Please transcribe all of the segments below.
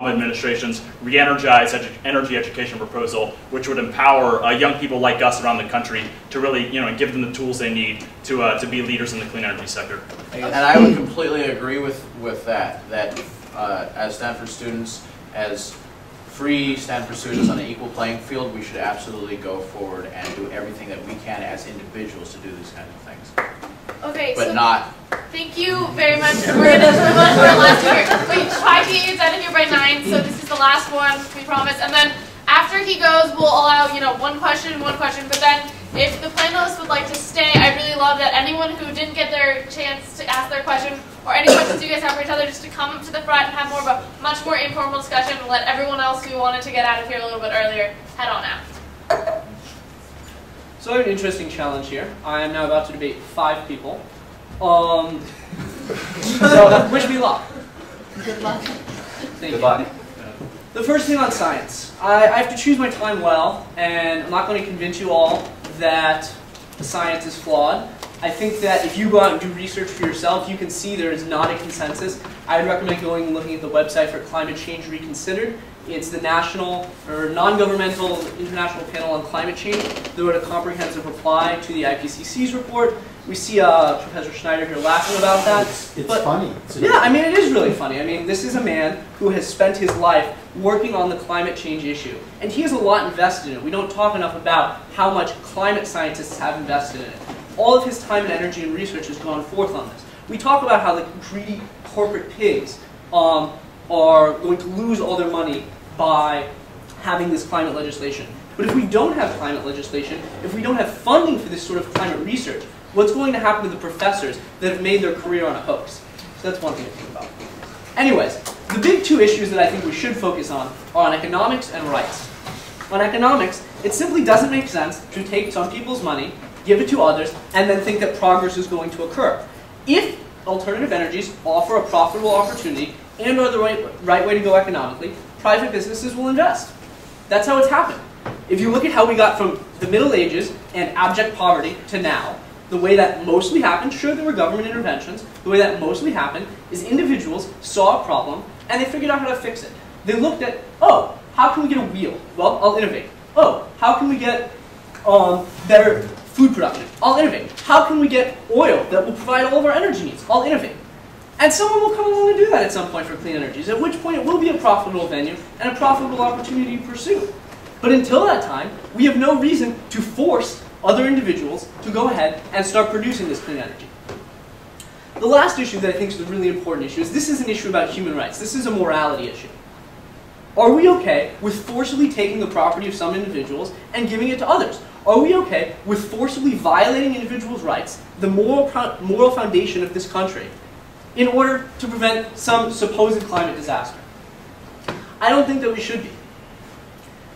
administration's re-energized energy education proposal, which would empower young people like us around the country to really, give them the tools they need to be leaders in the clean energy sector. And I would completely agree with that. That as Stanford students, as free Stanford students on an equal playing field, we should absolutely go forward and do everything that we can as individuals to do these kinds of things. Okay, but so not. Thank you very much. We're going to move on to our last speaker. We try to get you done here by 9, so this is the last one, we promise. And then after he goes, we'll allow, one question. But then if the panelists would like to stay, I really love that anyone who didn't get their chance to ask their question or any questions you guys have for each other, just to come up to the front and have more of a much more informal discussion and let everyone else who wanted to get out of here a little bit earlier head on out. So I have an interesting challenge here. I am now about to debate 5 people. So wish me luck. Good luck. Thank you. The first thing on science. I have to choose my time well, and I'm not going to convince you all that the science is flawed. I think that if you go out and do research for yourself, you can see there is not a consensus. I would recommend going and looking at the website for Climate Change Reconsidered. It's the national or non-governmental international panel on climate change. They wrote a comprehensive reply to the IPCC's report. We see Professor Schneider here laughing about that. It's funny. Yeah, I mean, it is really funny. I mean, this is a man who has spent his life working on the climate change issue. And he has a lot invested in it. We don't talk enough about how much climate scientists have invested in it. All of his time and energy and research has gone forth on this. We talk about how the greedy corporate pigs are going to lose all their money by having this climate legislation. But if we don't have climate legislation, if we don't have funding for this sort of climate research, what's going to happen to the professors that have made their career on a hoax? So that's one thing to think about. Anyways, the big 2 issues that I think we should focus on are on economics and rights. On economics, it simply doesn't make sense to take some people's money, give it to others, and then think that progress is going to occur. If alternative energies offer a profitable opportunity and are the right way to go economically, private businesses will invest. That's how it's happened. If you look at how we got from the Middle Ages and abject poverty to now, the way that mostly happened, sure there were government interventions, the way that mostly happened is individuals saw a problem and they figured out how to fix it. They looked at, oh, how can we get a wheel? Well, I'll innovate. Oh, how can we get better food production? I'll innovate. How can we get oil that will provide all of our energy needs? I'll innovate. And someone will come along and do that at some point for clean energies, at which point it will be a profitable venue and a profitable opportunity to pursue. But until that time, we have no reason to force other individuals to go ahead and start producing this clean energy. The last issue that I think is the really important issue is this is an issue about human rights. This is a morality issue. Are we okay with forcibly taking the property of some individuals and giving it to others? Are we okay with forcibly violating individuals' rights, the moral foundation of this country, in order to prevent some supposed climate disaster? I don't think that we should be.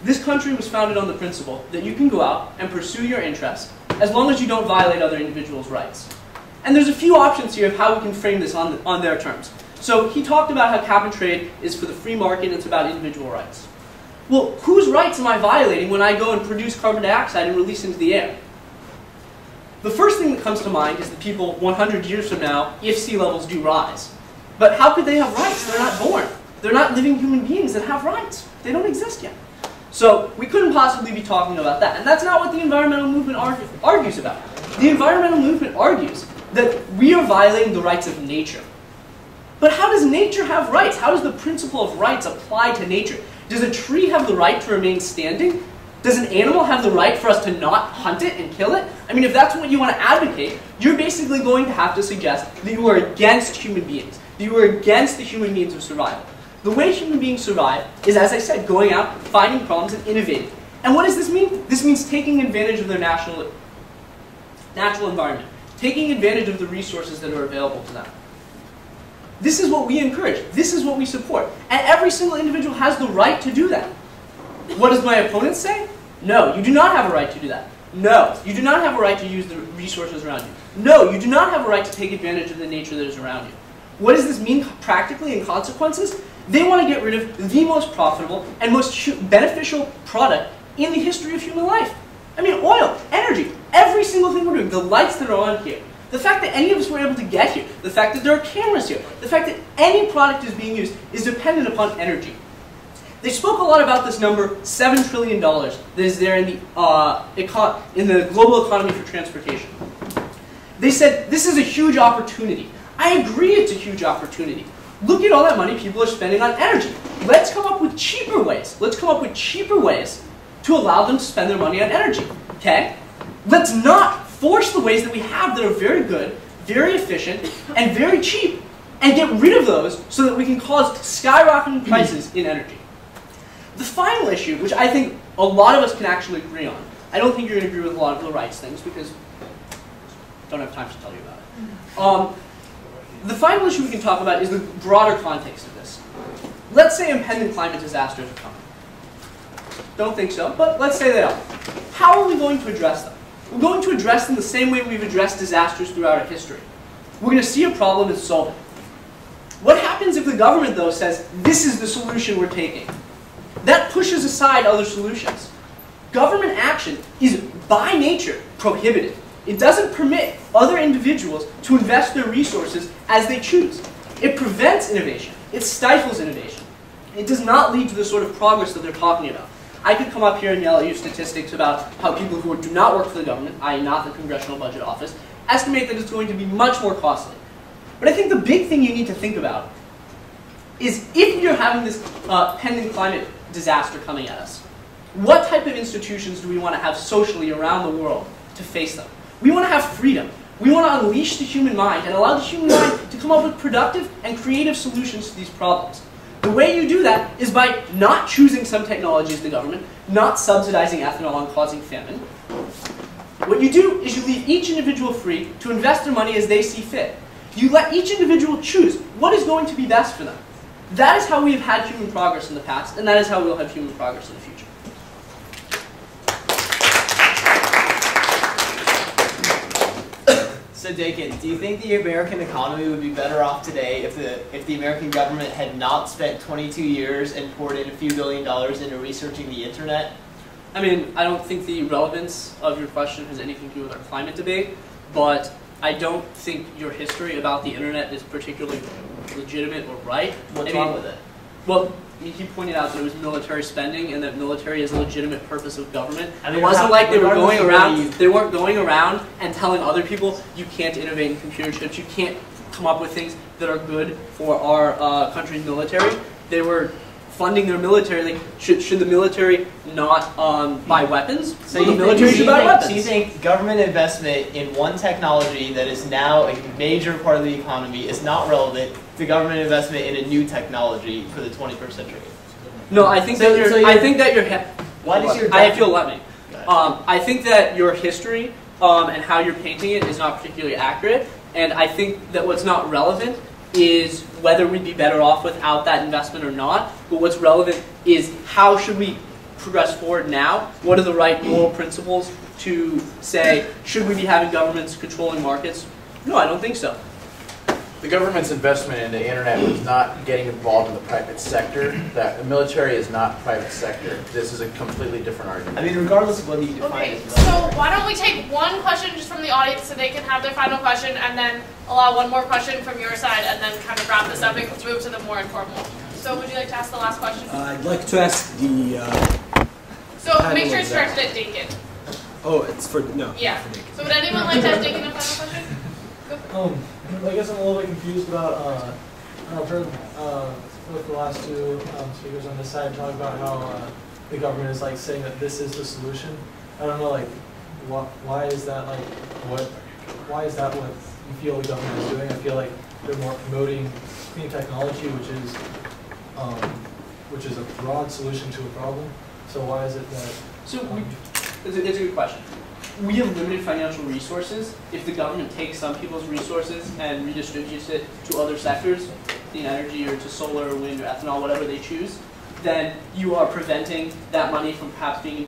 This country was founded on the principle that you can go out and pursue your interests as long as you don't violate other individuals' rights. And there's a few options here of how we can frame this on their terms. So he talked about how cap and trade is for the free market and it's about individual rights. Well, whose rights am I violating when I go and produce carbon dioxide and release into the air? The first thing that comes to mind is the people 100 years from now, if sea levels do rise. But how could they have rights? They're not born. They're not living human beings that have rights. They don't exist yet. So we couldn't possibly be talking about that. And that's not what the environmental movement argues about. The environmental movement argues that we are violating the rights of nature. But how does nature have rights? How does the principle of rights apply to nature? Does a tree have the right to remain standing? Does an animal have the right for us to not hunt it and kill it? I mean, if that's what you want to advocate, you're basically going to have to suggest that you are against human beings, that you are against the human means of survival. The way human beings survive is, as I said, going out, finding problems, and innovating. And what does this mean? This means taking advantage of their natural environment, taking advantage of the resources that are available to them. This is what we encourage. This is what we support. And every single individual has the right to do that. What does my opponent say? No, you do not have a right to do that. No, you do not have a right to use the resources around you. No, you do not have a right to take advantage of the nature that is around you. What does this mean practically in consequences? They want to get rid of the most profitable and most beneficial product in the history of human life. I mean, oil, energy, every single thing we're doing, the lights that are on here, the fact that any of us were able to get here, the fact that there are cameras here, the fact that any product is being used is dependent upon energy. They spoke a lot about this number, $7 trillion, that is there in the global economy for transportation. They said, this is a huge opportunity. I agree it's a huge opportunity. Look at all that money people are spending on energy. Let's come up with cheaper ways. Let's come up with cheaper ways to allow them to spend their money on energy, okay? Let's not force the ways that we have that are very good, very efficient, and very cheap, and get rid of those so that we can cause skyrocketing prices in energy. The final issue, which I think a lot of us can actually agree on, I don't think you're going to agree with a lot of the rights things because I don't have time to tell you about it. The final issue we can talk about is the broader context of this. Let's say impending climate disasters are coming. Don't think so, but let's say they are. How are we going to address them? We're going to address them the same way we've addressed disasters throughout our history. We're going to see a problem and solve it. What happens if the government, though, says, this is the solution we're taking? That pushes aside other solutions. Government action is, by nature, prohibited. It doesn't permit other individuals to invest their resources as they choose. It prevents innovation. It stifles innovation. It does not lead to the sort of progress that they're talking about. I could come up here and yell at you statistics about how people who do not work for the government, i.e. not the Congressional Budget Office, estimate that it's going to be much more costly. But I think the big thing you need to think about is if you're having this pending climate disaster coming at us, what type of institutions do we want to have socially around the world to face them? We want to have freedom. We want to unleash the human mind and allow the human mind to come up with productive and creative solutions to these problems. The way you do that is by not choosing some technologies in the government, not subsidizing ethanol and causing famine. What you do is you leave each individual free to invest their money as they see fit. You let each individual choose what is going to be best for them. That is how we have had human progress in the past, and that is how we'll have human progress in the future. So Dakin, do you think the American economy would be better off today if the American government had not spent 22 years and poured in a few $1 billion into researching the internet? I mean, I don't think the relevance of your question has anything to do with our climate debate, but I don't think your history about the internet is particularly legitimate or right. What's wrong with it? Well, he pointed out that it was military spending and that military is a legitimate purpose of government. I mean, it wasn't like they were going around, they weren't going around and telling other people, you can't innovate in computer chips, you can't come up with things that are good for our country's military. They were funding their military. Like, should the military not buy weapons? So the military should buy weapons. So you think government investment in one technology that is now a major part of the economy is not relevant to government investment in a new technology for the 21st century? No, I think that you're. I think that you're. Why does your? If you'll let me. I think that your history and how you're painting it is not particularly accurate, and I think that what's not relevant is whether we'd be better off without that investment or not. But what's relevant is how should we progress forward now? What are the right moral principles to say, should we be having governments controlling markets? No, I don't think so. The government's investment in the internet was not getting involved in the private sector. That the military is not private sector. This is a completely different argument. I mean, regardless of whether you define it as so why don't we take one question just from the audience so they can have their final question, and then allow one more question from your side, and then kind of wrap this up and let's move to the more informal. So would you like to ask the last question? I'd like to ask the... so make sure it's directed at Dakin. Oh, it's for... no. Yeah. For Dakin. So would anyone like to ask Dakin a final question? Go. I guess I'm a little bit confused about, I've heard with the last two speakers on this side talk about how the government is like saying that this is the solution. I don't know, like, why is that, like, why is that what you feel the government is doing? I feel like they're more promoting clean technology, which is a broad solution to a problem. So why is it that... So it's a good question. We have limited financial resources. If the government takes some people's resources and redistributes it to other sectors, clean energy or to solar or wind or ethanol, whatever they choose, then you are preventing that money from perhaps being